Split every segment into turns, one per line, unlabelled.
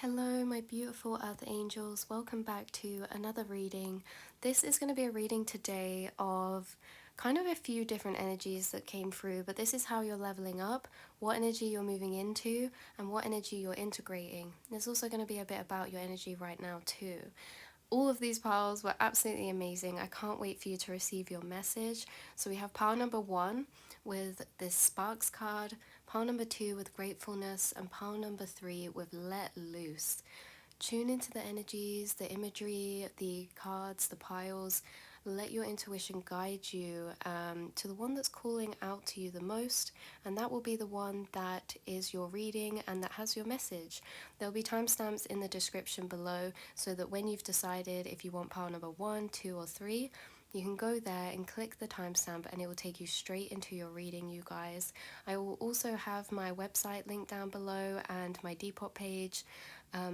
Hello, my beautiful earth angels. Welcome back to another reading. This is going to be a reading today of kind of a few different energies that came through, but this is how you're leveling up, what energy you're moving into, and what energy you're integrating. There's also going to be a bit about your energy right now, too. All of these piles were absolutely amazing. I can't wait for you to receive your message. So we have pile number 1 with this Sparks card, pile number 2 with Gratefulness, and pile number 3 with Let Loose. Tune into the energies, the imagery, the cards, the piles. Let your intuition guide you to the one that's calling out to you the most, and that will be the one that is your reading and that has your message. There'll be timestamps in the description below so that when you've decided if you want pile number 1, 2, or 3, you can go there and click the timestamp and it will take you straight into your reading, you guys. I will also have my website linked down below and my Depop page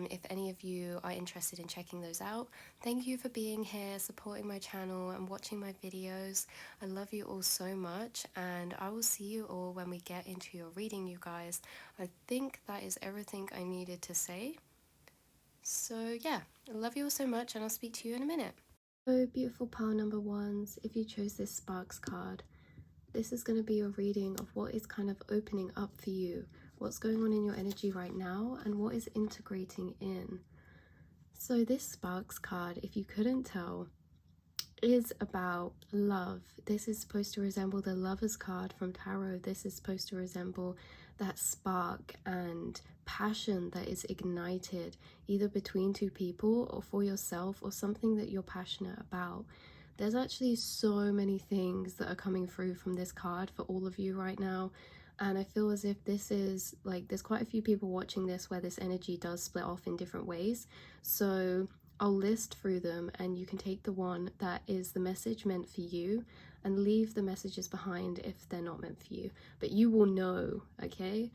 if any of you are interested in checking those out. Thank you for being here, supporting my channel and watching my videos. I love you all so much, and I will see you all when we get into your reading, you guys. I think that is everything I needed to say. So yeah, I love you all so much, and I'll speak to you in a minute. So beautiful pile number 1s, if you chose this Sparks card, this is going to be your reading of what is kind of opening up for you, what's going on in your energy right now, and what is integrating in. So this Sparks card, if you couldn't tell, is about love. This is supposed to resemble the Lover's card from Tarot. This is supposed to resemble that spark and passion that is ignited either between two people or for yourself, or something that you're passionate about. There's actually so many things that are coming through from this card for all of you right now, and I feel as if this is like, there's quite a few people watching this where this energy does split off in different ways. So I'll list through them and you can take the one that is the message meant for you and leave the messages behind if they're not meant for you, but you will know, okay?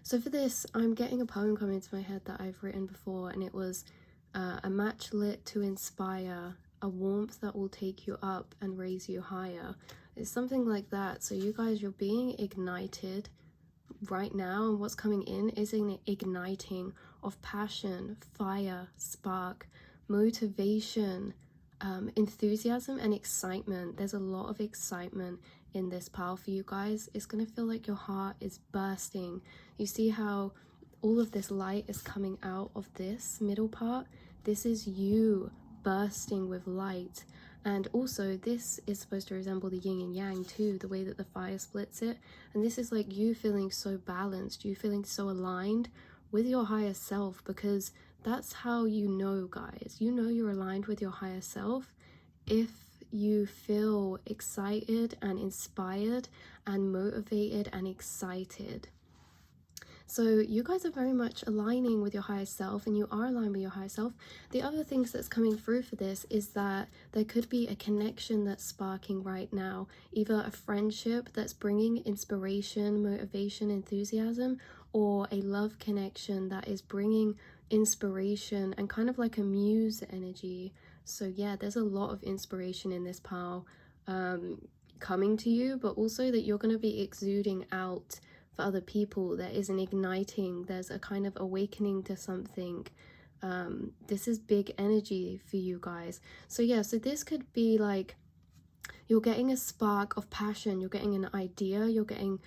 So for this, I'm getting a poem come into my head that I've written before, and it was a match lit to inspire, a warmth that will take you up and raise you higher. It's something like that. So you guys, you're being ignited right now, and what's coming in is an igniting of passion, fire, spark, motivation, enthusiasm, and excitement. There's a lot of excitement in this pile for you guys. It's gonna feel like your heart is bursting. You see how all of this light is coming out of this middle part? This is you bursting with light. And also this is supposed to resemble the yin and yang too, the way that the fire splits it. And this is like you feeling so balanced, you feeling so aligned with your higher self, because that's how you know, guys. You know you're aligned with your higher self if you feel excited and inspired and motivated and excited. So you guys are very much aligning with your higher self, and you are aligned with your higher self. The other things that's coming through for this is that there could be a connection that's sparking right now, either a friendship that's bringing inspiration, motivation, enthusiasm, or a love connection that is bringing inspiration and kind of like a muse energy. So yeah, there's a lot of inspiration in this pile coming to you, but also that you're going to be exuding out for other people. There is an igniting, there's a kind of awakening to something. This is big energy for you guys. So yeah, so this could be like you're getting a spark of passion, you're getting an idea, you're getting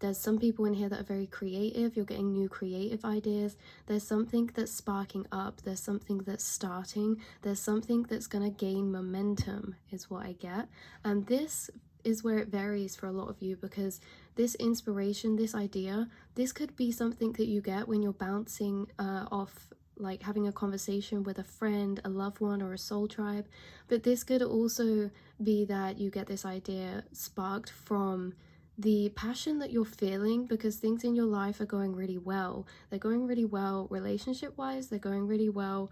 there's some people in here that are very creative, you're getting new creative ideas. There's something that's sparking up, there's something that's starting, there's something that's going to gain momentum is what I get. And this is where it varies for a lot of you, because this inspiration, this idea, this could be something that you get when you're bouncing off, like having a conversation with a friend, a loved one, or a soul tribe. But this could also be that you get this idea sparked from the passion that you're feeling because things in your life are going really well. They're going really well relationship wise, they're going really well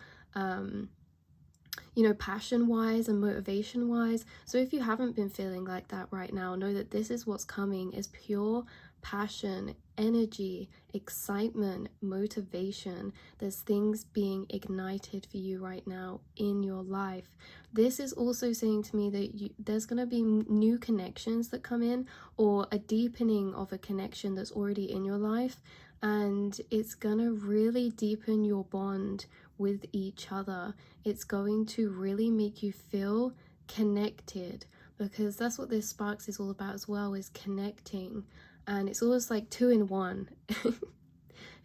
you know, passion wise and motivation wise. So if you haven't been feeling like that right now, know that this is what's coming, is pure passion, energy, excitement, motivation. There's things being ignited for you right now in your life. This is also saying to me that there's going to be new connections that come in, or a deepening of a connection that's already in your life. and it's gonna really deepen your bond with each other. It's going to really make you feel connected, because that's what this sparks is all about as well, is connecting. And it's always like two in one.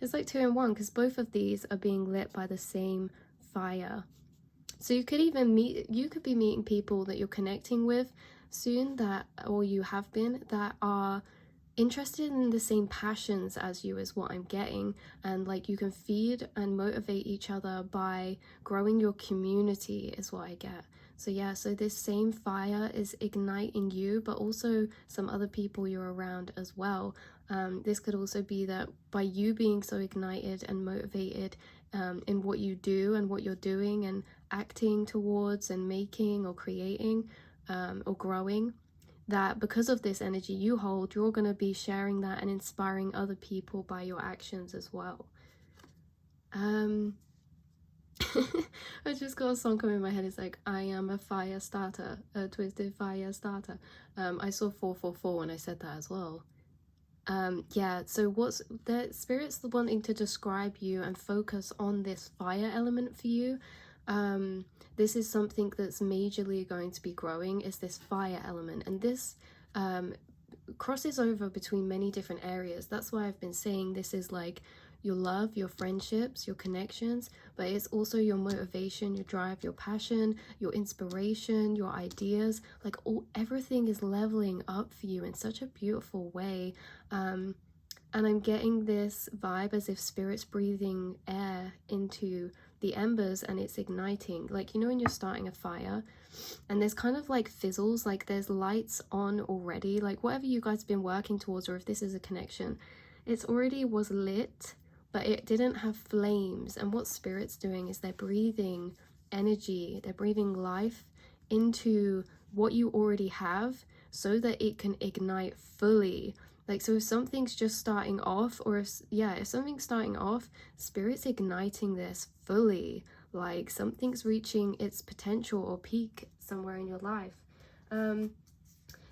It's like two in one, because both of these are being lit by the same fire. So you could be meeting people that you're connecting with soon, that, or you have been, that are interested in the same passions as you, is what I'm getting. And like, you can feed and motivate each other by growing your community, is what I get. So yeah, so this same fire is igniting you, but also some other people you're around as well. This could also be that by you being so ignited and motivated in what you do and what you're doing and acting towards and making or creating or growing, that because of this energy you hold, you're going to be sharing that and inspiring other people by your actions as well. I just got a song coming in my head. It's like, I am a fire starter, a twisted fire starter. I saw 444 when I said that as well. Yeah, so what's the spirit's wanting to describe you and focus on this fire element for you. This is something that's majorly going to be growing, is this fire element, and this crosses over between many different areas. That's why I've been saying this is like your love, your friendships, your connections, but it's also your motivation, your drive, your passion, your inspiration, your ideas. Like everything is leveling up for you in such a beautiful way. And I'm getting this vibe as if spirit's breathing air into the embers and it's igniting. Like, you know, when you're starting a fire and there's kind of like fizzles, like there's lights on already, like whatever you guys have been working towards, or if this is a connection, it's already was lit, but it didn't have flames. And what spirit's doing is they're breathing energy, they're breathing life into what you already have so that it can ignite fully. Like, so if something's just starting off, or if something's starting off, spirit's igniting this fully. Like something's reaching its potential or peak somewhere in your life.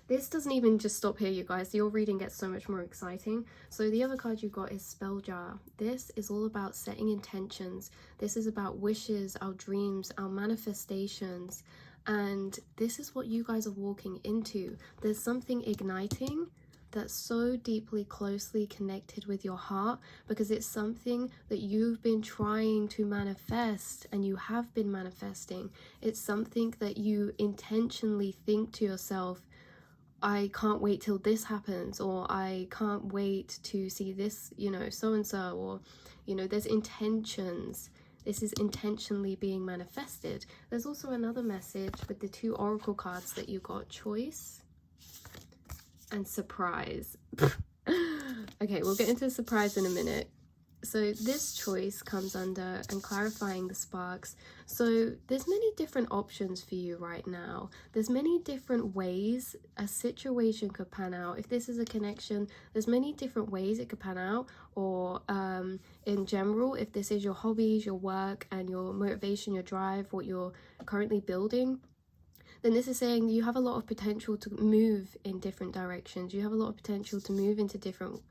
This doesn't even just stop here, you guys. Your reading gets so much more exciting. So the other card you got is Spell Jar. This is all about setting intentions. This is about wishes, our dreams, our manifestations. And this is what you guys are walking into. There's something igniting that's so deeply, closely connected with your heart, because it's something that you've been trying to manifest and you have been manifesting. It's something that you intentionally think to yourself, I can't wait till this happens, or I can't wait to see this, you know, so and so, or, you know, there's intentions. This is intentionally being manifested. There's also another message with the two oracle cards that you got, choice and surprise. Okay, we'll get into surprise in a minute. So this choice comes under and clarifying the sparks. So there's many different options for you right now. There's many different ways a situation could pan out. If this is a connection, there's many different ways it could pan out. Or in general, if this is your hobbies, your work, and your motivation, your drive, what you're currently building, then this is saying you have a lot of potential to move in different directions. You have a lot of potential to move into different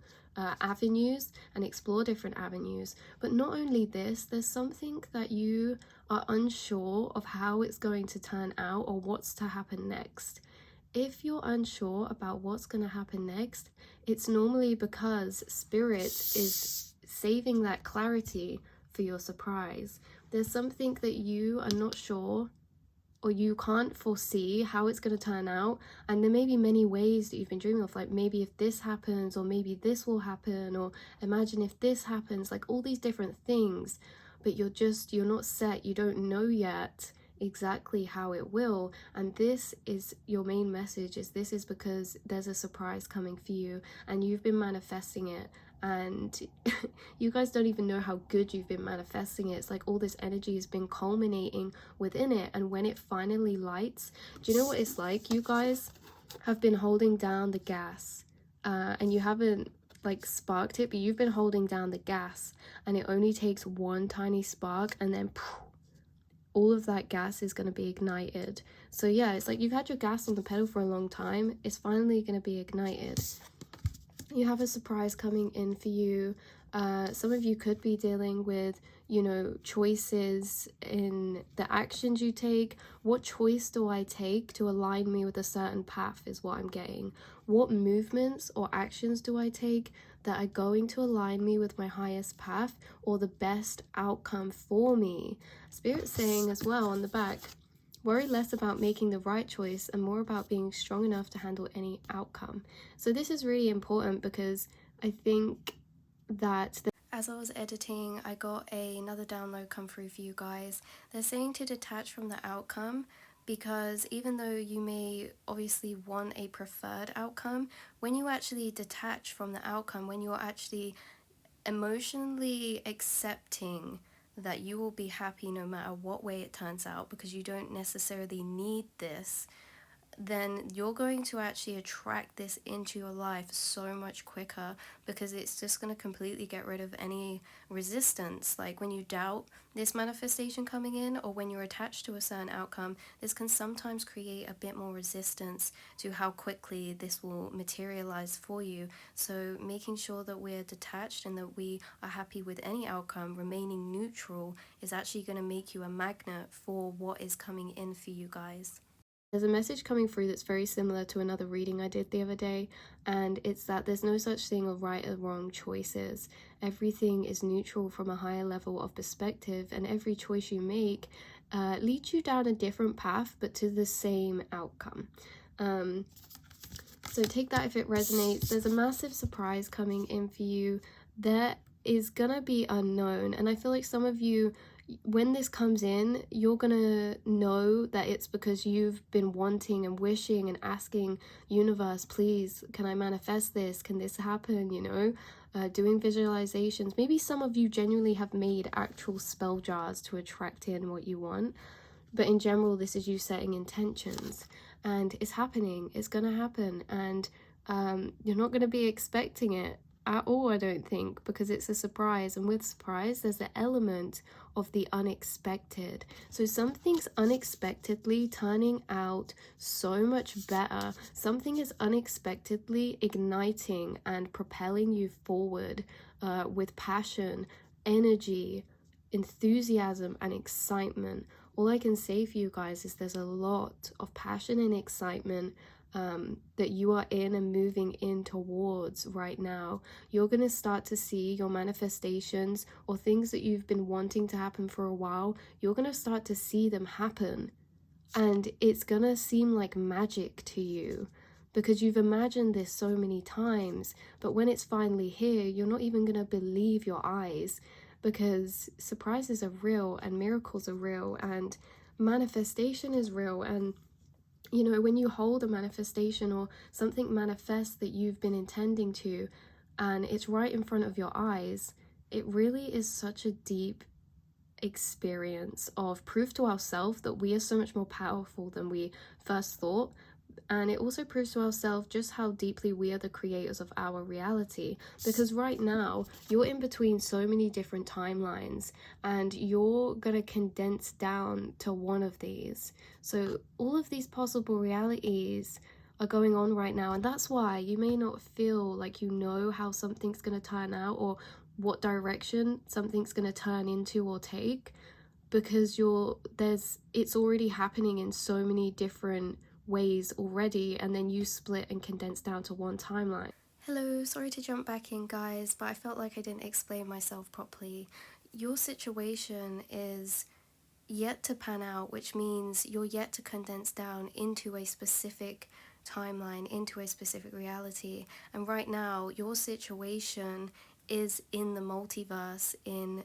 avenues and explore different avenues. But not only this, there's something that you are unsure of how it's going to turn out or what's to happen next. If you're unsure about what's going to happen next, it's normally because spirit is saving that clarity for your surprise. There's something that you are not sure or you can't foresee how it's going to turn out, and there may be many ways that you've been dreaming of, like maybe if this happens, or maybe this will happen, or imagine if this happens, like all these different things, but you're not set, you don't know yet exactly how it will. And this is your main message, is this is because there's a surprise coming for you and you've been manifesting it, and you guys don't even know how good you've been manifesting it. It's like all this energy has been culminating within it, and when it finally lights, do you know what it's like? You guys have been holding down the gas and you haven't like sparked it, but you've been holding down the gas, and it only takes one tiny spark and then all of that gas is going to be ignited. So yeah, it's like you've had your gas on the pedal for a long time. It's finally going to be ignited. You have a surprise coming in for you. Some of you could be dealing with, choices in the actions you take. What choice do I take to align me with a certain path is what I'm getting. What movements or actions do I take that are going to align me with my highest path or the best outcome for me? Spirit's saying as well on the back, worry less about making the right choice and more about being strong enough to handle any outcome. So this is really important because I think that as I was editing, I got another download come through for you guys. They're saying to detach from the outcome because even though you may obviously want a preferred outcome, when you actually detach from the outcome, when you're actually emotionally accepting that you will be happy no matter what way it turns out because you don't necessarily need this, then you're going to actually attract this into your life so much quicker because it's just going to completely get rid of any resistance. Like when you doubt this manifestation coming in or when you're attached to a certain outcome, this can sometimes create a bit more resistance to how quickly this will materialize for you. So making sure that we're detached and that we are happy with any outcome, remaining neutral, is actually going to make you a magnet for what is coming in for you guys. There's a message coming through that's very similar to another reading I did the other day, and it's that there's no such thing of right or wrong choices. Everything is neutral from a higher level of perspective, and every choice you make leads you down a different path, but to the same outcome. So take that if it resonates. There's a massive surprise coming in for you that is gonna be unknown, and I feel like some of you, when this comes in, you're gonna know that it's because you've been wanting and wishing and asking universe, please, can I manifest this? Can this happen? Doing visualizations. Maybe some of you genuinely have made actual spell jars to attract in what you want. But in general, this is you setting intentions, and it's happening. It's gonna happen, and you're not gonna be expecting it at all, I don't think, because it's a surprise. And with surprise, there's the element of the unexpected. So something's unexpectedly turning out so much better. Something is unexpectedly igniting and propelling you forward with passion, energy, enthusiasm, and excitement. All I can say for you guys is there's a lot of passion and excitement that you are in and moving in towards right now. You're going to start to see your manifestations or things that you've been wanting to happen for a while. You're going to start to see them happen, and it's going to seem like magic to you because you've imagined this so many times. But when it's finally here, you're not even going to believe your eyes, because surprises are real and miracles are real and manifestation is real. And when you hold a manifestation or something manifests that you've been intending to, and it's right in front of your eyes, it really is such a deep experience of proof to ourselves that we are so much more powerful than we first thought. And it also proves to ourselves just how deeply we are the creators of our reality. Because right now, you're in between so many different timelines, and you're going to condense down to one of these. So all of these possible realities are going on right now. And that's why you may not feel like you know how something's going to turn out or what direction something's going to turn into or take, because it's already happening in so many different ways already, and then you split and condense down to one timeline. Hello, sorry to jump back in, guys, but I felt like I didn't explain myself properly. Your situation is yet to pan out, which means you're yet to condense down into a specific timeline, into a specific reality. And right now, your situation is in the multiverse in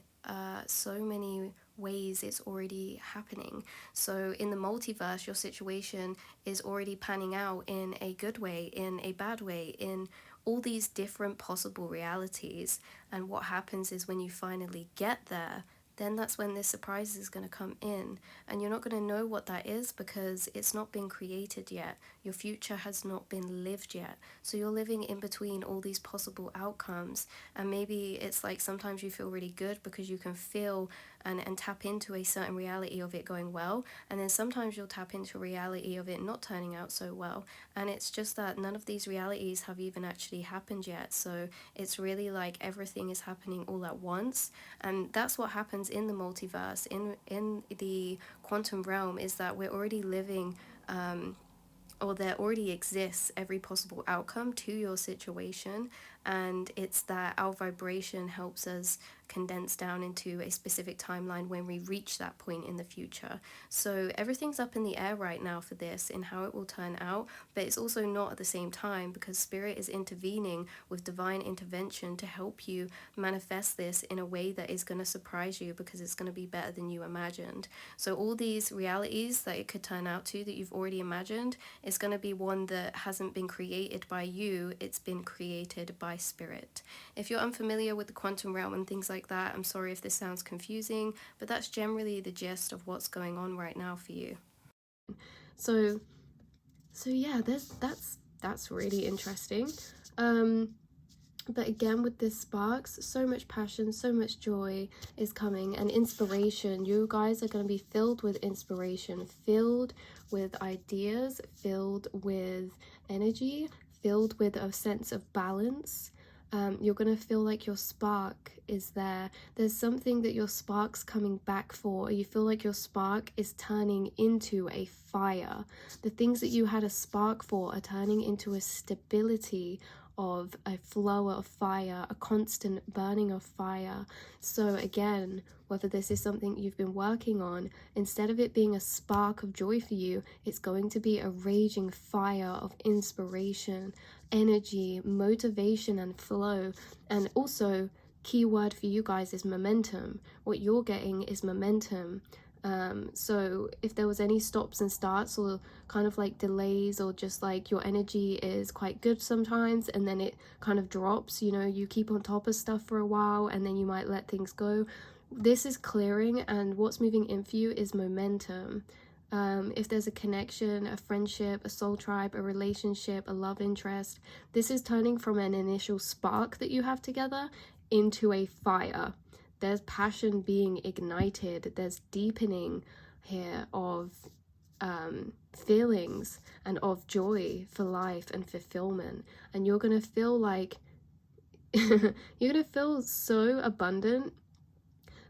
so many ways. It's already happening. So in the multiverse, your situation is already panning out in a good way, in a bad way, in all these different possible realities. And what happens is when you finally get there, then that's when this surprise is going to come in, and you're not going to know what that is because it's not been created yet. Your future has not been lived yet, so you're living in between all these possible outcomes. And maybe it's like sometimes you feel really good because you can feel and tap into a certain reality of it going well, and then sometimes you'll tap into a reality of it not turning out so well. And it's just that none of these realities have even actually happened yet, so it's really like everything is happening all at once. And that's what happens in the multiverse, in the quantum realm, is that we're already living, or there already exists every possible outcome to your situation. And it's that our vibration helps us condense down into a specific timeline when we reach that point in the future. So everything's up in the air right now for this in how it will turn out, but it's also not at the same time, because spirit is intervening with divine intervention to help you manifest this in a way that is going to surprise you, because it's going to be better than you imagined. So all these realities that it could turn out to that you've already imagined, it's going to be one that hasn't been created by you, it's been created by spirit. If you're unfamiliar with the quantum realm and things like that, I'm sorry if this sounds confusing, but that's generally the gist of what's going on right now for you. So yeah, that's really interesting. But again, with this sparks, so much passion, so much joy is coming, and inspiration. You guys are going to be filled with inspiration, filled with ideas, filled with energy, filled with a sense of balance. You're going to feel like your spark is there. There's something that your spark's coming back for. You feel like your spark is turning into a fire. The things that you had a spark for are turning into a stability of a flow of fire, a constant burning of fire. So again, whether this is something you've been working on, instead of it being a spark of joy for you, it's going to be a raging fire of inspiration, energy, motivation, and flow. And also, key word for you guys is momentum. What you're getting is momentum. So if there was any stops and starts, or kind of like delays, or just like your energy is quite good sometimes and then it kind of drops, you know, you keep on top of stuff for a while and then you might let things go, this is clearing, and what's moving in for you is momentum. If there's a connection, a friendship, a soul tribe, a relationship, a love interest, this is turning from an initial spark that you have together into a fire. There's passion being ignited. There's deepening here of feelings and of joy for life and fulfillment. And you're going to feel like you're going to feel so abundant,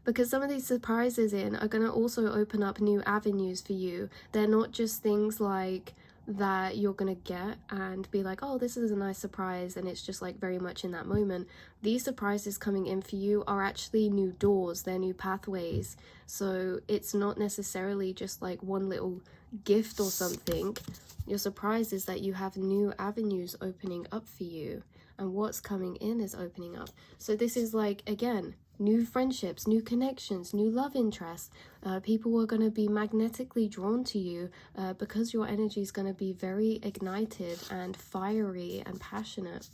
because some of these surprises are going to also open up new avenues for you. They're not just things like that you're gonna get and be like, oh, this is a nice surprise, and it's just like very much in that moment. These surprises coming in for you are actually new doors, they're new pathways. So it's not necessarily just like one little gift or something. Your surprise is that you have new avenues opening up for you, and what's coming in is opening up. So this is like, again, new friendships, new connections, new love interests. People are going to be magnetically drawn to you because your energy is going to be very ignited and fiery and passionate.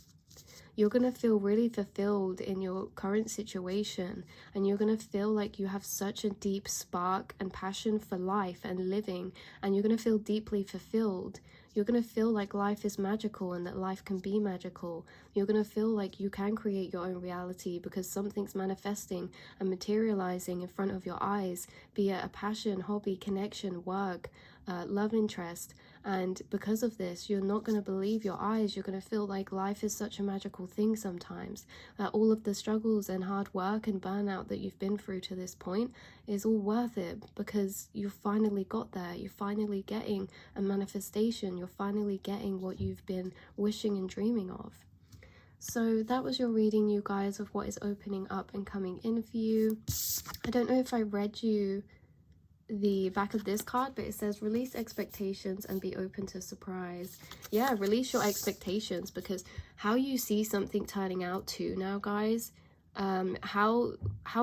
You're going to feel really fulfilled in your current situation, and you're going to feel like you have such a deep spark and passion for life and living, and you're going to feel deeply fulfilled. You're going to feel like life is magical and that life can be magical. You're going to feel like you can create your own reality because something's manifesting and materializing in front of your eyes, be it a passion, hobby, connection, work, love interest. And because of this, you're not going to believe your eyes. You're going to feel like life is such a magical thing sometimes, that all of the struggles and hard work and burnout that you've been through to this point is all worth it, because you finally got there. You're finally getting a manifestation. You're finally getting what you've been wishing and dreaming of. So that was your reading, you guys, of what is opening up and coming in for you. I don't know if I read you the back of this card, but it says release expectations and be open to surprise. Yeah, release your expectations, because how you see something turning out too now, guys, how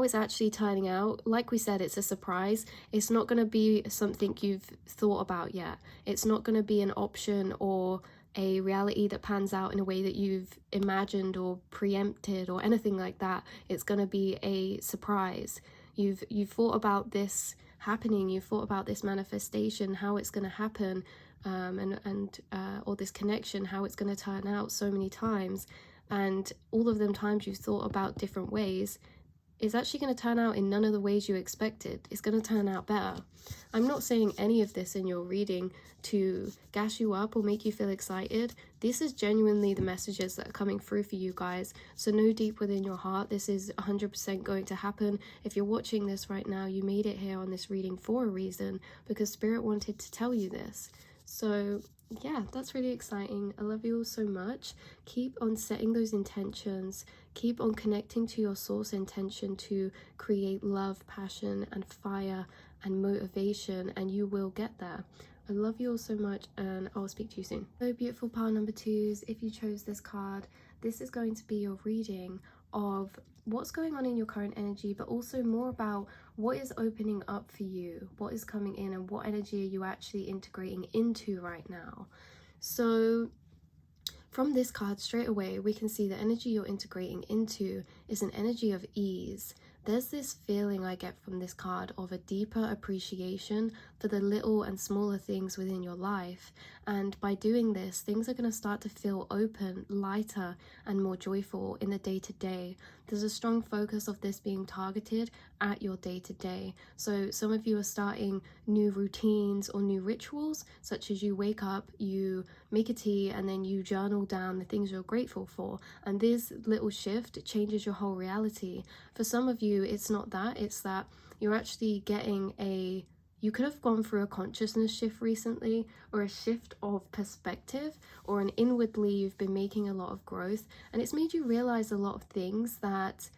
it's actually turning out, like we said, it's a surprise. It's not going to be something you've thought about yet. It's not going to be an option or a reality that pans out in a way that you've imagined or preempted or anything like that. It's going to be a surprise. You've thought about this happening, you've thought about this manifestation, how it's going to happen, or this connection, how it's going to turn out so many times. And all of them times you've thought about different ways, is actually going to turn out in none of the ways you expected. It's going to turn out better. I'm not saying any of this in your reading to gas you up or make you feel excited. This is genuinely the messages that are coming through for you guys. So know deep within your heart, this is 100% going to happen. If you're watching this right now, you made it here on this reading for a reason, because Spirit wanted to tell you this. So yeah, that's really exciting. I love you all so much. Keep on setting those intentions. Keep on connecting to your source intention to create love, passion, and fire and motivation, and you will get there. I love you all so much, and I'll speak to you soon. So beautiful pile number 2s, if you chose this card, this is going to be your reading of what's going on in your current energy, but also more about what is opening up for you, what is coming in, and what energy are you actually integrating into right now. So from this card straight away, we can see the energy you're integrating into is an energy of ease. There's this feeling I get from this card of a deeper appreciation for the little and smaller things within your life. And by doing this, things are going to start to feel open, lighter, and more joyful in the day-to-day. There's a strong focus of this being targeted at your day-to-day. So some of you are starting new routines or new rituals, such as you wake up, you make a tea, and then you journal down the things you're grateful for. And this little shift changes your whole reality. For some of you, it's not that, it's that you're actually getting you could have gone through a consciousness shift recently, or a shift of perspective, or an inwardly you've been making a lot of growth, and it's made you realize a lot of things that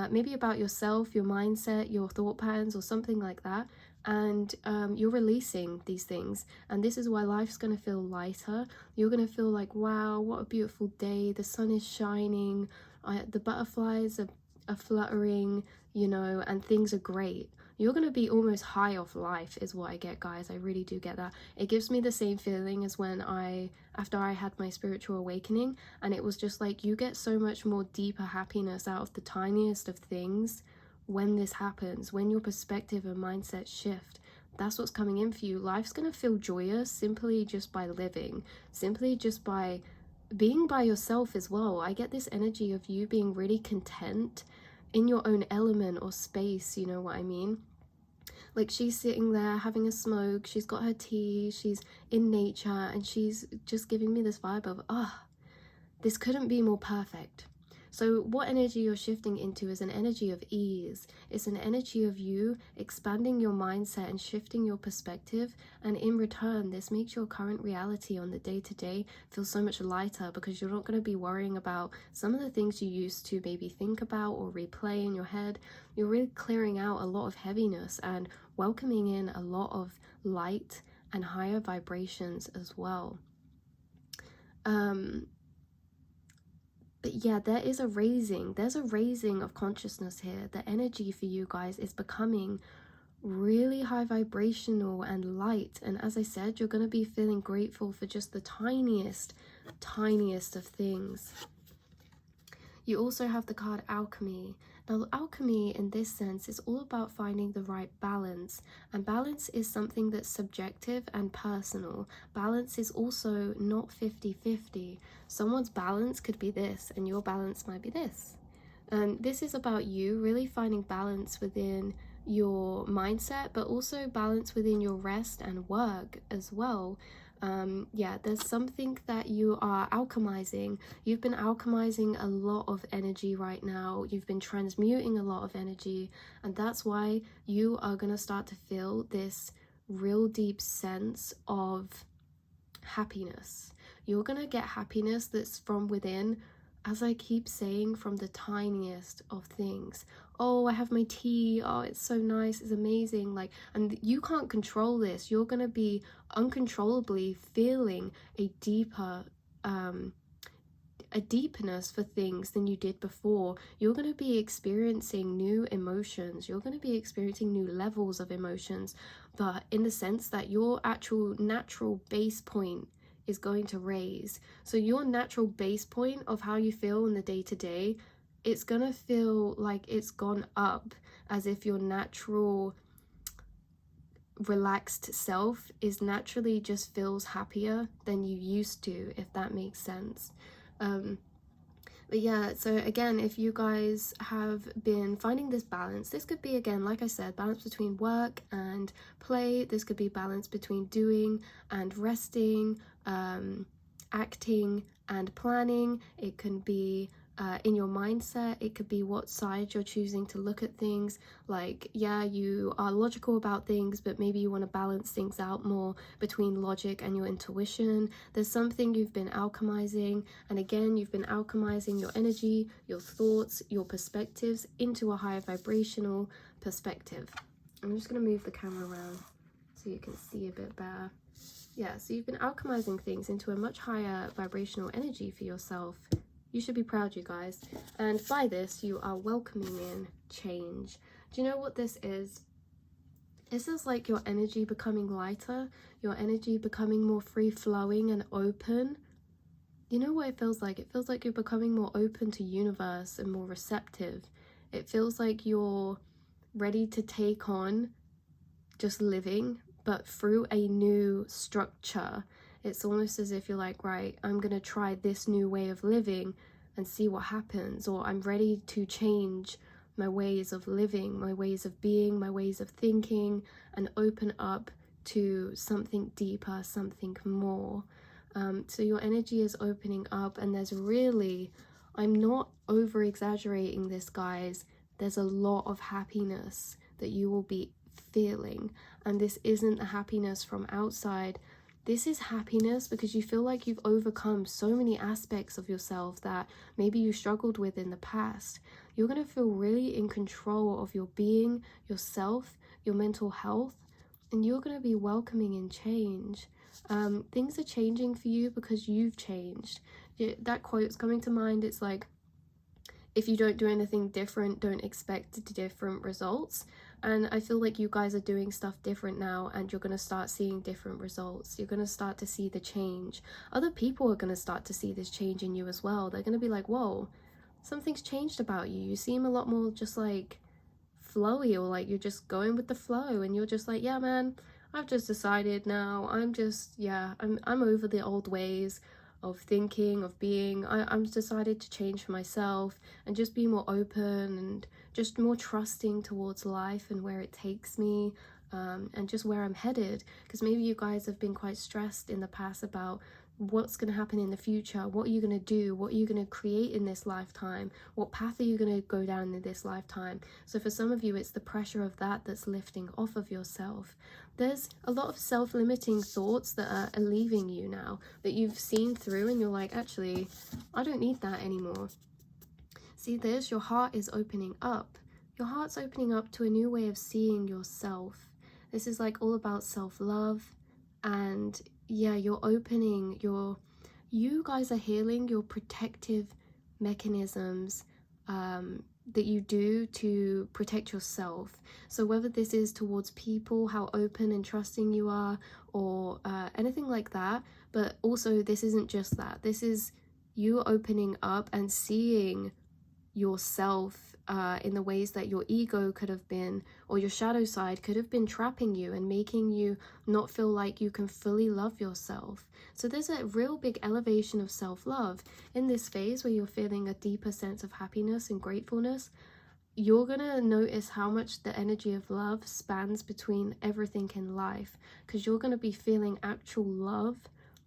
maybe about yourself, your mindset, your thought patterns, or something like that. And you're releasing these things, and this is why life's going to feel lighter. You're going to feel like, wow, what a beautiful day, the sun is shining, the butterflies are fluttering, you know, and things are great. You're going to be almost high off life is what I get, guys. I really do get that. It gives me the same feeling as when after I had my spiritual awakening, and it was just like, you get so much more deeper happiness out of the tiniest of things when this happens, when your perspective and mindset shift. That's what's coming in for you. Life's going to feel joyous simply just by living, simply just by being by yourself as well. I get this energy of you being really content in your own element or space, you know what I mean? Like, she's sitting there having a smoke, she's got her tea, she's in nature, and she's just giving me this vibe of, this couldn't be more perfect. So what energy you're shifting into is an energy of ease. It's an energy of you expanding your mindset and shifting your perspective. And in return, this makes your current reality on the day-to-day feel so much lighter, because you're not going to be worrying about some of the things you used to maybe think about or replay in your head. You're really clearing out a lot of heaviness and welcoming in a lot of light and higher vibrations as well. But yeah, there's a raising of consciousness here. The energy for you guys is becoming really high vibrational and light. And as I said, you're going to be feeling grateful for just the tiniest of things. You also have the card Alchemy. Now, alchemy in this sense is all about finding the right balance. And balance is something that's subjective and personal. Balance is also not 50-50. Someone's balance could be this, and your balance might be this. And this is about you really finding balance within your mindset, but also balance within your rest and work as well. Yeah, there's something that you are alchemizing. You've been alchemizing a lot of energy right now. You've been transmuting a lot of energy, and that's why you are going to start to feel this real deep sense of happiness. You're going to get happiness that's from within, as I keep saying, from the tiniest of things. Oh, I have my tea, oh, it's so nice, it's amazing, like, and you can't control this. You're gonna be uncontrollably feeling a deeper a deepness for things than you did before. You're going to be experiencing new emotions, you're going to be experiencing new levels of emotions, but in the sense that your actual natural base point is going to raise. So your natural base point of how you feel in the day-to-day it's gonna feel like it's gone up, as if your natural relaxed self is naturally just feels happier than you used to, if that makes sense. But yeah, so again, if you guys have been finding this balance, this could be, again, like I said, balance between work and play. This could be balance between doing and resting, acting and planning. It can be in your mindset. It could be what side you're choosing to look at things. Like, yeah, you are logical about things, but maybe you want to balance things out more between logic and your intuition. There's something you've been alchemizing, and again, you've been alchemizing your energy, your thoughts, your perspectives into a higher vibrational perspective. I'm just going to move the camera around so you can see a bit better. Yeah, so you've been alchemizing things into a much higher vibrational energy for yourself. You should be proud, you guys. And by this, you are welcoming in change. Do you know what this is? This is like your energy becoming lighter, your energy becoming more free-flowing and open. You know what it feels like? It feels like you're becoming more open to universe and more receptive. It feels like you're ready to take on just living, but through a new structure. It's almost as if you're like, right, I'm gonna try this new way of living and see what happens, or I'm ready to change my ways of living, my ways of being, my ways of thinking, and open up to something deeper, something more. So your energy is opening up, and there's really, I'm not over exaggerating this, guys, there's a lot of happiness that you will be feeling. And this isn't a happiness from outside. This is happiness because you feel like you've overcome so many aspects of yourself that maybe you struggled with in the past. You're going to feel really in control of your being, yourself, your mental health, and you're going to be welcoming in change. Things are changing for you because you've changed. That quote's coming to mind. It's like, if you don't do anything different, don't expect different results. And I feel like you guys are doing stuff different now, and you're going to start seeing different results. You're going to start to see the change. Other people are going to start to see this change in you as well. They're going to be like, whoa, something's changed about you. You seem a lot more just like flowy, or like you're just going with the flow, and you're just like, yeah, man, I've just decided now. I'm over the old ways of thinking, of being. I'm decided to change for myself and just be more open and just more trusting towards life and where it takes me, and just where I'm headed. Because maybe you guys have been quite stressed in the past about what's going to happen in the future. What are you going to do? What are you going to create in this lifetime? What path are you going to go down in this lifetime? So for some of you, it's the pressure of that that's lifting off of yourself. There's a lot of self-limiting thoughts that are leaving you now, that you've seen through, and you're like, actually, I don't need that anymore. See this? Your heart is opening up. Your heart's opening up to a new way of seeing yourself. This is like all about self-love, and yeah, you're opening you guys are healing your protective mechanisms that you do to protect yourself. So whether this is towards people, how open and trusting you are, or anything like that, but also this isn't just that. This is you opening up and seeing yourself in the ways that your ego could have been, or your shadow side could have been trapping you and making you not feel like you can fully love yourself. So there's a real big elevation of self-love in this phase where you're feeling a deeper sense of happiness and gratefulness. You're gonna notice how much the energy of love spans between everything in life, because you're gonna be feeling actual love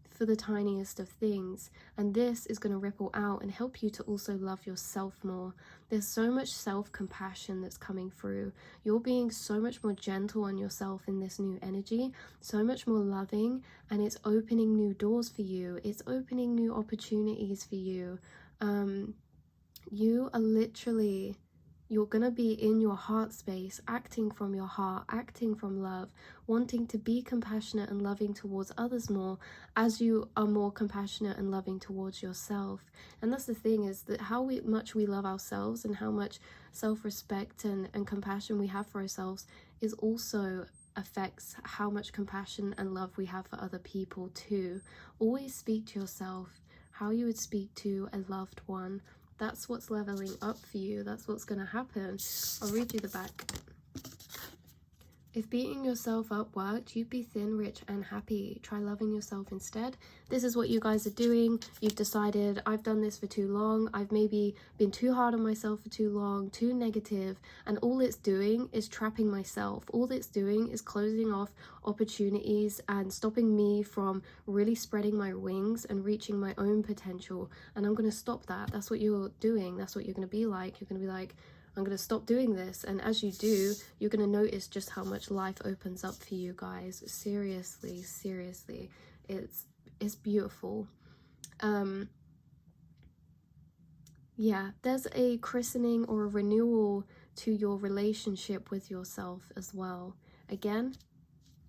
for the tiniest of things, and this is going to ripple out and help you to also love yourself more. There's so much self-compassion that's coming through. You're being so much more gentle on yourself in this new energy, so much more loving, and it's opening new doors for you. It's opening new opportunities for you. You are literally, you're gonna be in your heart space, acting from your heart, acting from love, wanting to be compassionate and loving towards others more as you are more compassionate and loving towards yourself. And that's the thing, is that how much we love ourselves and how much self-respect and compassion we have for ourselves is also affects how much compassion and love we have for other people too. Always speak to yourself how you would speak to a loved one. That's what's leveling up for you. That's what's going to happen. I'll read you the back. If beating yourself up worked, you'd be thin, rich, and happy. Try loving yourself instead. This is what you guys are doing. You've decided, I've done this for too long. I've maybe been too hard on myself for too long, too negative, and all it's doing is trapping myself. All it's doing is closing off opportunities and stopping me from really spreading my wings and reaching my own potential. And I'm going to stop that. That's what you're doing. That's what you're going to be like. You're going to be like, I'm going to stop doing this. And as you do, you're going to notice just how much life opens up for you guys. Seriously, seriously. It's beautiful. Yeah, there's a christening or a renewal to your relationship with yourself as well. Again,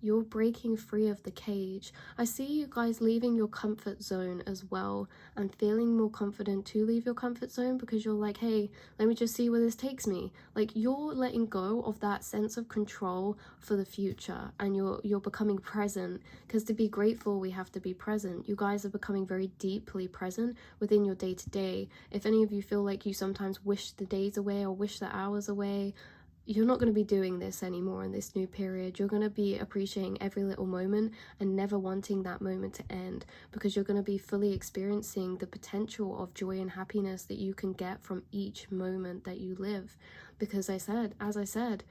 you're breaking free of the cage. I see you guys leaving your comfort zone as well and feeling more confident to leave your comfort zone because you're like, hey, let me just see where this takes me. Like, you're letting go of that sense of control for the future, and you're becoming present, because to be grateful, we have to be present. You guys are becoming very deeply present within your day-to-day. If any of you feel like you sometimes wish the days away or wish the hours away, you're not going to be doing this anymore in this new period. You're going to be appreciating every little moment and never wanting that moment to end, because you're going to be fully experiencing the potential of joy and happiness that you can get from each moment that you live. Because as I said,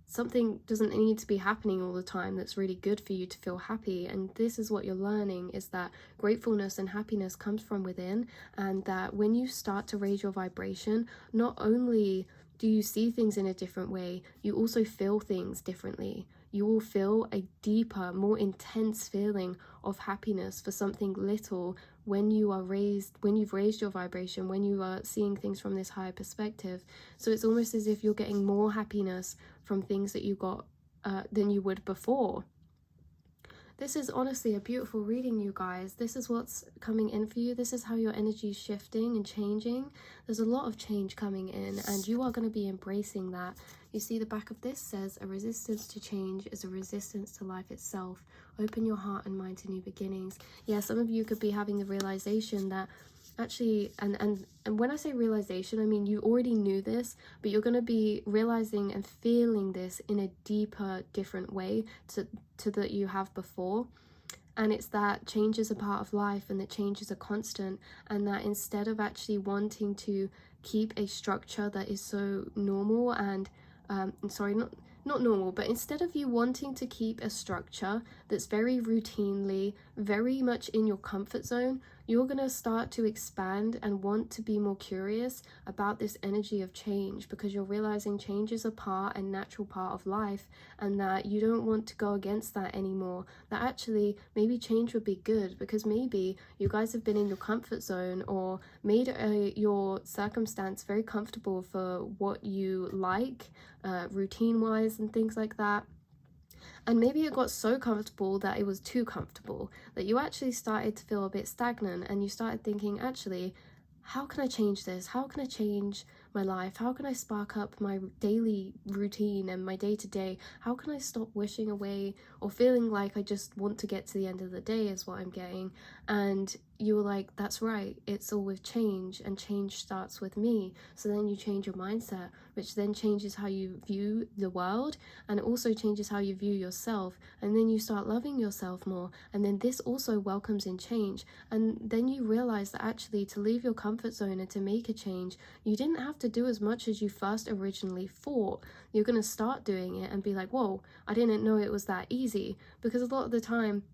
something doesn't need to be happening all the time that's really good for you to feel happy. And this is what you're learning, is that gratefulness and happiness comes from within, and that when you start to raise your vibration, not only do you see things in a different way, you also feel things differently. You will feel a deeper, more intense feeling of happiness for something little when you've raised your vibration, when you are seeing things from this higher perspective. So it's almost as if you're getting more happiness from things that you got than you would before. This is honestly a beautiful reading, you guys. This is what's coming in for you. This is how your energy is shifting and changing. There's a lot of change coming in, and you are going to be embracing that. You see the back of this says, a resistance to change is a resistance to life itself. Open your heart and mind to new beginnings. Yeah, some of you could be having the realization that actually, and when I say realization, I mean you already knew this, but you're going to be realizing and feeling this in a deeper, different way to that you have before. And it's that change is a part of life, and that change is a constant, and that instead of actually wanting to keep a structure that is so normal and not normal, but instead of you wanting to keep a structure that's very routinely, very much in your comfort zone, you're going to start to expand and want to be more curious about this energy of change, because you're realizing change is a part and natural part of life, and that you don't want to go against that anymore. That actually maybe change would be good, because maybe you guys have been in your comfort zone or made your circumstance very comfortable for what you like, routine wise and things like that. And maybe it got so comfortable that it was too comfortable, that you actually started to feel a bit stagnant, and you started thinking, actually, how can I change this? How can I change my life? How can I spark up my daily routine and my day-to-day? How can I stop wishing away or feeling like I just want to get to the end of the day is what I'm getting? And you were like, that's right, it's all with change, and change starts with me. So then you change your mindset, which then changes how you view the world, and it also changes how you view yourself, and then you start loving yourself more, and then this also welcomes in change. And then you realize that actually to leave your comfort zone and to make a change, you didn't have to do as much as you first originally thought. You're going to start doing it and be like, whoa, I didn't know it was that easy. Because a lot of the time,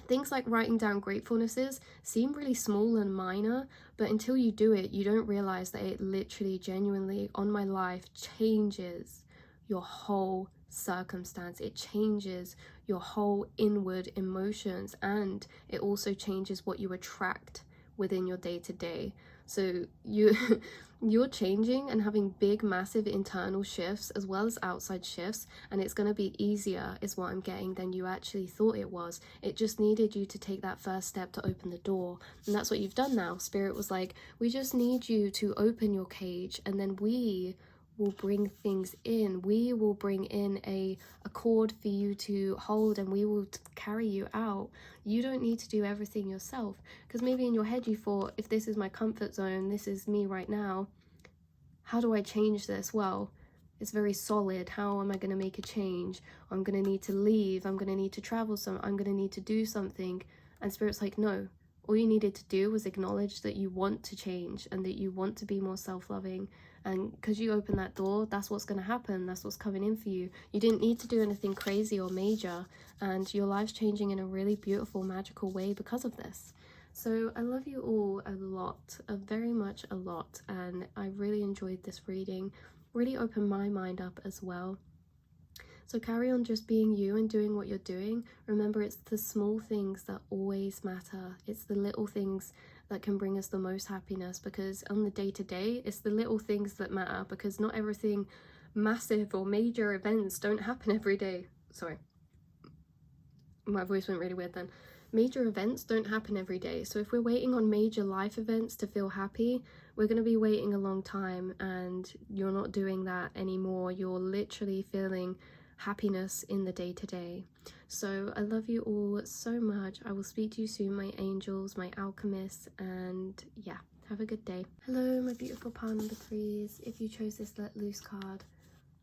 things like writing down gratefulnesses seem really small and minor, but until you do it, you don't realize that it literally, genuinely, on my life, changes your whole circumstance. It changes your whole inward emotions, and it also changes what you attract within your day-to-day. So you're changing and having big, massive internal shifts as well as outside shifts, and it's going to be easier, is what I'm getting, than you actually thought it was. It just needed you to take that first step to open the door, and that's what you've done now. Spirit was like, we just need you to open your cage, and then we will bring things in. We will bring in a cord for you to hold, and we will carry you out. You don't need to do everything yourself, because maybe in your head you thought, if this is my comfort zone, this is me right now, how do I change this? Well, it's very solid. How am I going to make a change? I'm going to need to leave. I'm going to need to travel some. I'm going to need to do something. And Spirit's like, no. All you needed to do was acknowledge that you want to change and that you want to be more self-loving. And because you open that door, that's what's going to happen. That's what's coming in for you. You didn't need to do anything crazy or major. And your life's changing in a really beautiful, magical way because of this. So I love you all a lot, very much a lot, and I really enjoyed this reading, really opened my mind up as well. So carry on just being you and doing what you're doing. Remember, it's the small things that always matter. It's the little things that can bring us the most happiness, because on the day-to-day, it's the little things that matter, because not everything massive or major events don't happen every day. Sorry, my voice went really weird then. Major events don't happen every day. So if we're waiting on major life events to feel happy, we're going to be waiting a long time, and you're not doing that anymore. You're literally feeling happiness in the day-to-day. So I love you all so much. I will speak to you soon, my angels, my alchemists, and yeah, have a good day. Hello, my beautiful pile number 3s. If you chose this Let Loose card,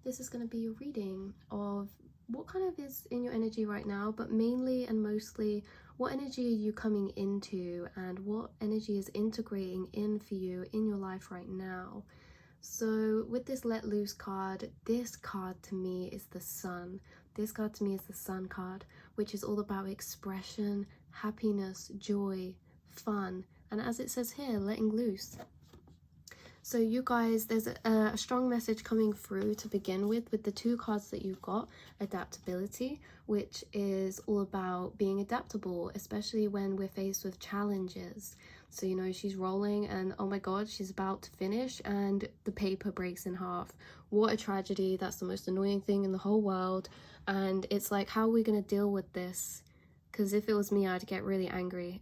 this is going to be your reading of what kind of is in your energy right now, but mainly and mostly, what energy are you coming into and what energy is integrating in for you in your life right now. So with this Let Loose card, this card to me is the Sun. This card to me is the Sun card, which is all about expression, happiness, joy, fun, and as it says here, letting loose. So you guys, there's a strong message coming through to begin with the 2 cards that you got. Adaptability, which is all about being adaptable, especially when we're faced with challenges. So, you know, she's rolling and oh my god, she's about to finish and the paper breaks in half. What a tragedy. That's the most annoying thing in the whole world. And it's like, how are we going to deal with this? Because if it was me, I'd get really angry.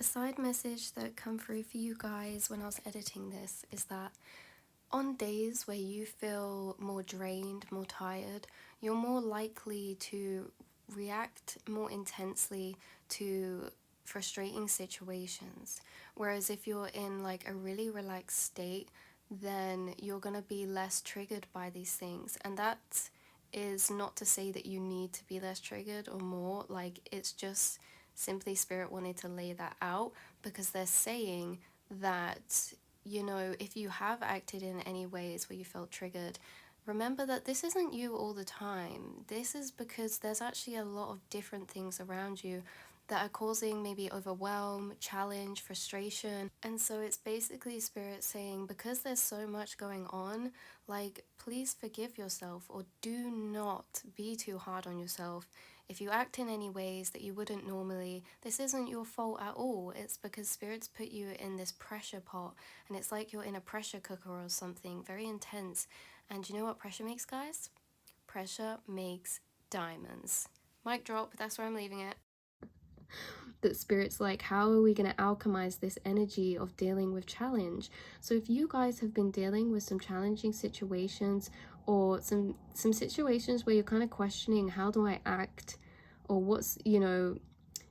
A side message that come through for you guys when I was editing this is that on days where you feel more drained, more tired, you're more likely to react more intensely to frustrating situations. Whereas if you're in like a really relaxed state, then you're going to be less triggered by these things. And that is not to say that you need to be less triggered or more, like it's just simply Spirit wanted to lay that out, because they're saying that, you know, if you have acted in any ways where you felt triggered, remember that this isn't you all the time. This is because there's actually a lot of different things around you that are causing maybe overwhelm, challenge, frustration. And so it's basically Spirit saying, because there's so much going on, like, please forgive yourself, or do not be too hard on yourself. If you act in any ways that you wouldn't normally, this isn't your fault at all. It's because Spirit's put you in this pressure pot, and it's like you're in a pressure cooker or something, very intense. And you know what pressure makes, guys? Pressure makes diamonds. Mic drop, that's where I'm leaving it. That Spirit's like, how are we going to alchemize this energy of dealing with challenge? So if you guys have been dealing with some challenging situations, or some situations where you're kind of questioning, how do I act, or what's, you know,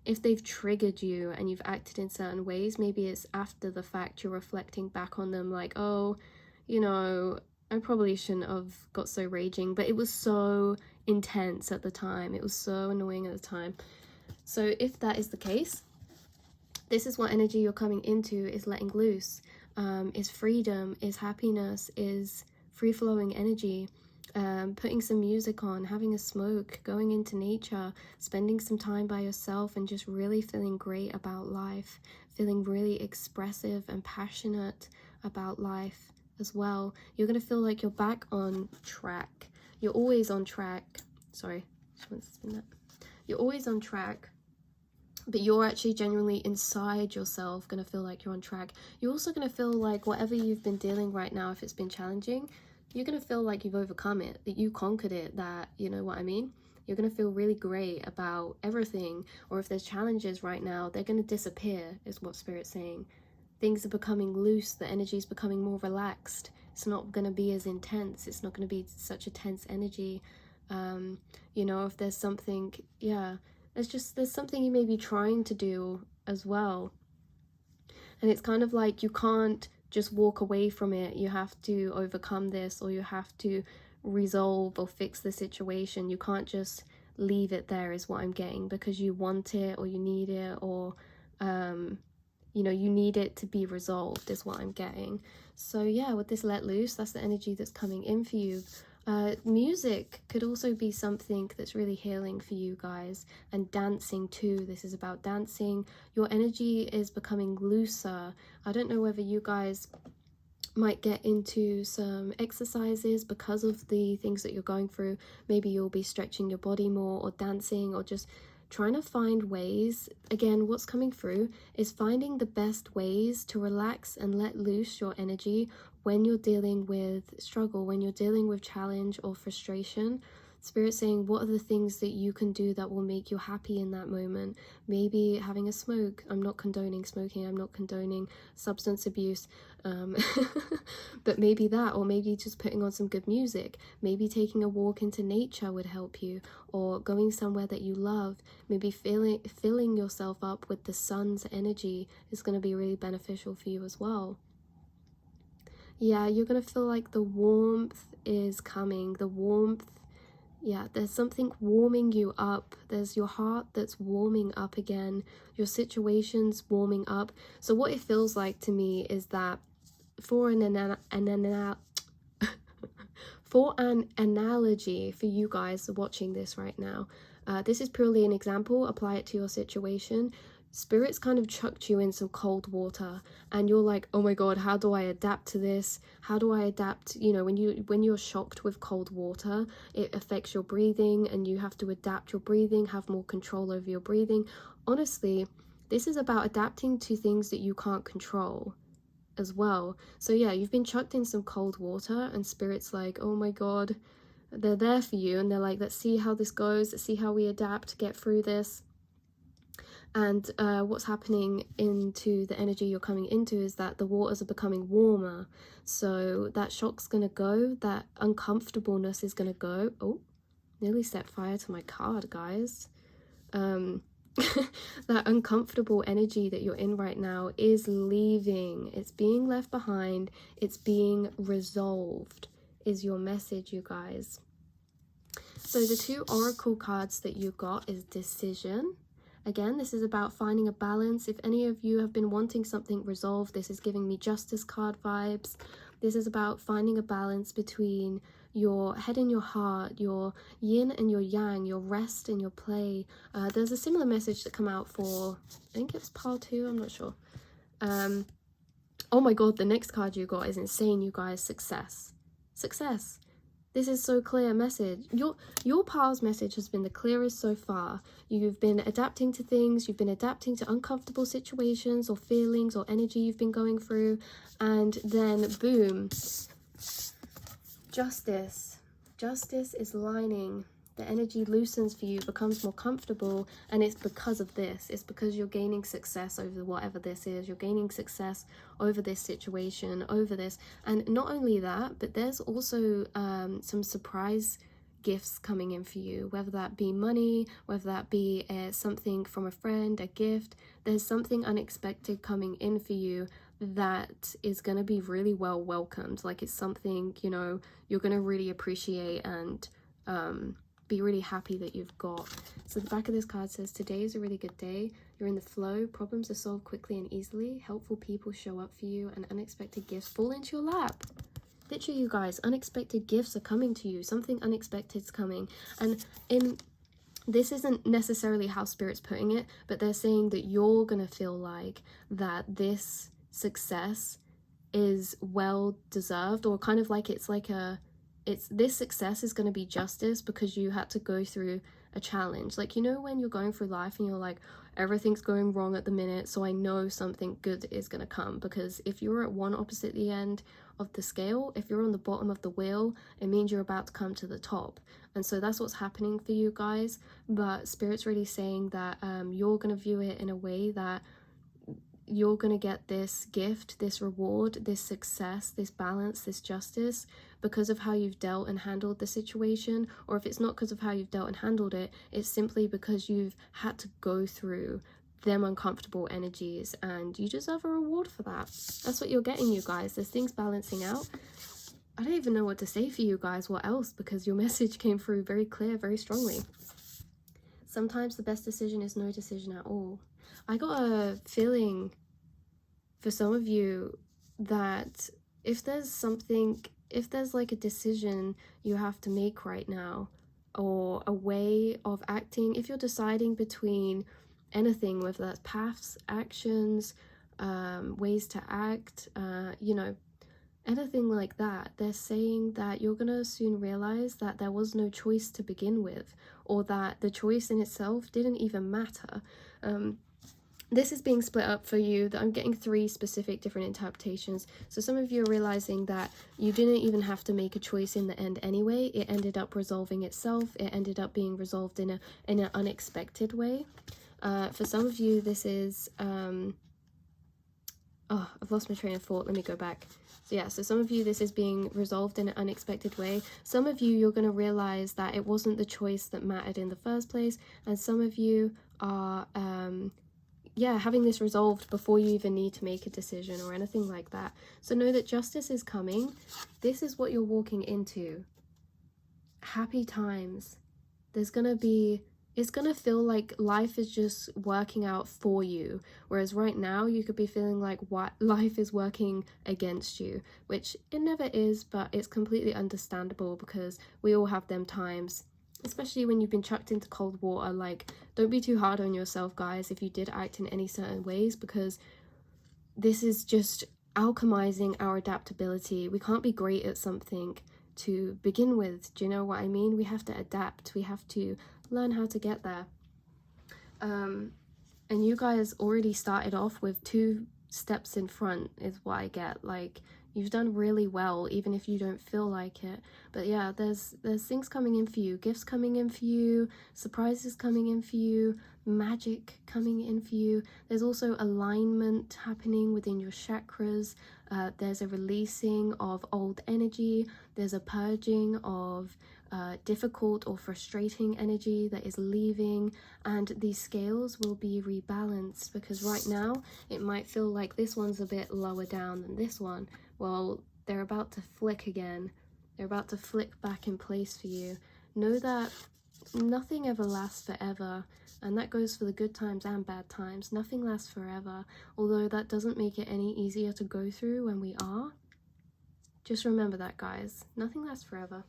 if they've triggered you and you've acted in certain ways, maybe it's after the fact you're reflecting back on them like, oh, you know, I probably shouldn't have got so raging, but it was so intense at the time, it was so annoying at the time. So if that is the case, this is what energy you're coming into, is letting loose, is freedom, is happiness, is free-flowing energy, putting some music on, having a smoke, going into nature, spending some time by yourself and just really feeling great about life, feeling really expressive and passionate about life as well. You're going to feel like you're back on track. You're always on track. Sorry, just want to spin that. You're always on track, but you're actually genuinely inside yourself going to feel like you're on track. You're also going to feel like whatever you've been dealing right now, if it's been challenging, you're going to feel like you've overcome it, that you conquered it, that, you know what I mean? You're going to feel really great about everything. Or if there's challenges right now, they're going to disappear, is what Spirit's saying. Things are becoming loose, the energy is becoming more relaxed. it's not going to be as intense. It's not going to be such a tense energy. You know, if there's something, yeah, there's something you may be trying to do as well. And it's kind of like you can't just walk away from it. You have to overcome this, or you have to resolve or fix the situation. You can't just leave it there, is what I'm getting, because you want it or you need it, or you know, you need it to be resolved, is what I'm getting. So yeah, with this let loose, that's the energy that's coming in for you. Music could also be something that's really healing for you guys, and dancing too. This is about dancing. Your energy is becoming looser. I don't know whether you guys might get into some exercises because of the things that you're going through. Maybe you'll be stretching your body more, or dancing, or just trying to find ways. Again, what's coming through is finding the best ways to relax and let loose your energy when you're dealing with struggle, when you're dealing with challenge or frustration. Spirit saying, what are the things that you can do that will make you happy in that moment? Maybe having a smoke. I'm not condoning smoking. I'm not condoning substance abuse. But maybe that, or maybe just putting on some good music. Maybe taking a walk into nature would help you, or going somewhere that you love. Maybe filling yourself up with the sun's energy is going to be really beneficial for you as well. Yeah, you're going to feel like the warmth is coming. The warmth, yeah, there's something warming you up. There's your heart that's warming up again. Your situation's warming up. So what it feels like to me is that for an analogy for you guys watching this right now, this is purely an example. Apply it to your situation. Spirit's kind of chucked you in some cold water, and you're like, oh my god, how do I adapt to this? How do I adapt? You know, when you're shocked with cold water, it affects your breathing, and you have to adapt your breathing, have more control over your breathing. Honestly, this is about adapting to things that you can't control as well. So yeah, you've been chucked in some cold water, and Spirit's like, oh my god, they're there for you, and they're like, let's see how this goes, let's see how we adapt, get through this. And what's happening into the energy you're coming into is that the waters are becoming warmer. So that shock's gonna go, that uncomfortableness is gonna go. Oh, nearly set fire to my card, guys. That uncomfortable energy that you're in right now is leaving. It's being left behind. It's being resolved, is your message, you guys. So the two oracle cards that you got is decision. Again, this is about finding a balance. If any of you have been wanting something resolved, this is giving me justice card vibes. This is about finding a balance between your head and your heart, your yin and your yang, your rest and your play. There's a similar message that come out for, I think it was part 2, I'm not sure. Oh my god, the next card you got is insane, you guys. Success. Success. This is so clear message. Your pal's message has been the clearest so far. You've been adapting to things, you've been adapting to uncomfortable situations or feelings or energy you've been going through, and then boom, justice. Justice is lining. The energy loosens for you, becomes more comfortable, and it's because of this. It's because you're gaining success over whatever this is. You're gaining success over this situation, over this. And not only that, but there's also some surprise gifts coming in for you, whether that be money, whether that be something from a friend, a gift. There's something unexpected coming in for you that is going to be really well welcomed. Like, it's something, you know, you're going to really appreciate and be really happy that you've got. So the back of this card says, today is a really good day. You're in the flow. Problems are solved quickly and easily. Helpful people show up for you, and unexpected gifts fall into your lap. Literally, you guys, unexpected gifts are coming to you. Something unexpected is coming. And this isn't necessarily how Spirit's putting it, but they're saying that you're going to feel like that this success is well deserved, or kind of like this success is going to be justice because you had to go through a challenge. Like, you know, when you're going through life and you're like, everything's going wrong at the minute, so I know something good is going to come. Because if you're at one opposite the end of the scale, if you're on the bottom of the wheel, it means you're about to come to the top. And so that's what's happening for you guys. But Spirit's really saying that you're going to view it in a way that you're going to get this gift, this reward, this success, this balance, this justice because of how you've dealt and handled the situation. Or if it's not because of how you've dealt and handled it, it's simply because you've had to go through them uncomfortable energies, and you deserve a reward for that. That's what you're getting, you guys. There's things balancing out. I don't even know what to say for you guys, what else, because your message came through very clear, very strongly. Sometimes the best decision is no decision at all. I got a feeling for some of you that if there's like a decision you have to make right now, or a way of acting, if you're deciding between anything, whether that's paths, actions, ways to act, you know, anything like that, they're saying that you're gonna soon realize that there was no choice to begin with, or that the choice in itself didn't even matter. This is being split up for you. That I'm getting 3 specific different interpretations. So some of you are realizing that you didn't even have to make a choice in the end anyway. It ended up resolving itself. It ended up being resolved in an unexpected way. For some of you, this is oh, I've lost my train of thought. Let me go back. So yeah, so some of you, this is being resolved in an unexpected way. Some of you, you're going to realize that it wasn't the choice that mattered in the first place. And some of you are yeah, having this resolved before you even need to make a decision or anything like that. So know that justice is coming. This is what you're walking into. Happy times. There's gonna be, it's gonna feel like life is just working out for you, whereas right now you could be feeling like what life is working against you, which it never is, but it's completely understandable because we all have them times. Especially when you've been chucked into cold water. Like, don't be too hard on yourself, guys, if you did act in any certain ways, because this is just alchemizing our adaptability. We can't be great at something to begin with. Do you know what I mean? We have to adapt. We have to learn how to get there. And you guys already started off with 2 steps in front, is what I get. Like, you've done really well, even if you don't feel like it. But yeah, there's things coming in for you, gifts coming in for you, surprises coming in for you, magic coming in for you. There's also alignment happening within your chakras. There's a releasing of old energy. There's a purging of difficult or frustrating energy that is leaving, and these scales will be rebalanced, because right now it might feel like this one's a bit lower down than this one. Well, they're about to flick again. They're about to flick back in place for you. Know that nothing ever lasts forever, and that goes for the good times and bad times. Nothing lasts forever, although that doesn't make it any easier to go through when we are. Just remember that, guys. Nothing lasts forever.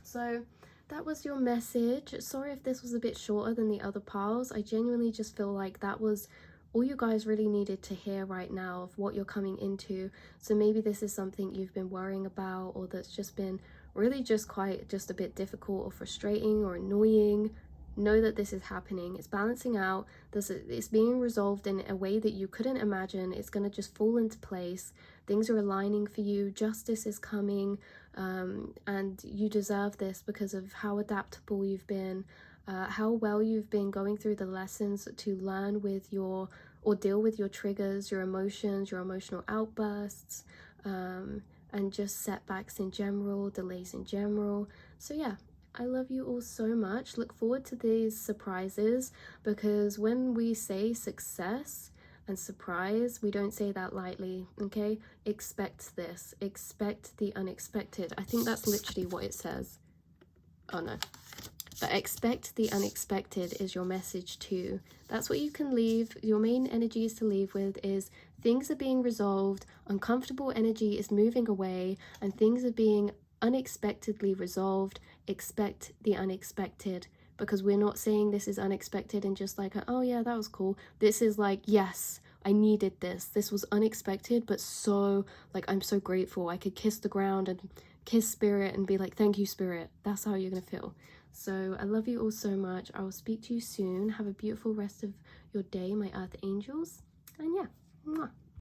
So that was your message. Sorry if this was a bit shorter than the other piles. I genuinely just feel like that was all you guys really needed to hear right now of what you're coming into. So maybe this is something you've been worrying about, or that's just been really just a bit difficult or frustrating or annoying. Know that this is happening. It's balancing out. It's being resolved in a way that you couldn't imagine. It's going to just fall into place. Things are aligning for you. Justice is coming, and you deserve this because of how adaptable you've been, how well you've been going through the lessons to learn with your, or deal with your triggers, your emotions, your emotional outbursts, and just setbacks in general, delays in general. So yeah, I love you all so much. Look forward to these surprises, because when we say success and surprise, we don't say that lightly, okay? Expect this. Expect the unexpected. I think that's literally what it says. Oh no. But expect the unexpected is your message too. That's what you can leave. Your main energies to leave with is things are being resolved, uncomfortable energy is moving away, and things are being unexpectedly resolved. Expect the unexpected, because we're not saying this is unexpected and just like, oh yeah, that was cool. This is like, yes, I needed this. This was unexpected, but so, like, I'm so grateful. I could kiss the ground and kiss spirit and be like, thank you, spirit. That's how you're gonna feel. So I love you all so much. I will speak to you soon. Have a beautiful rest of your day, my earth angels. And yeah, mwah.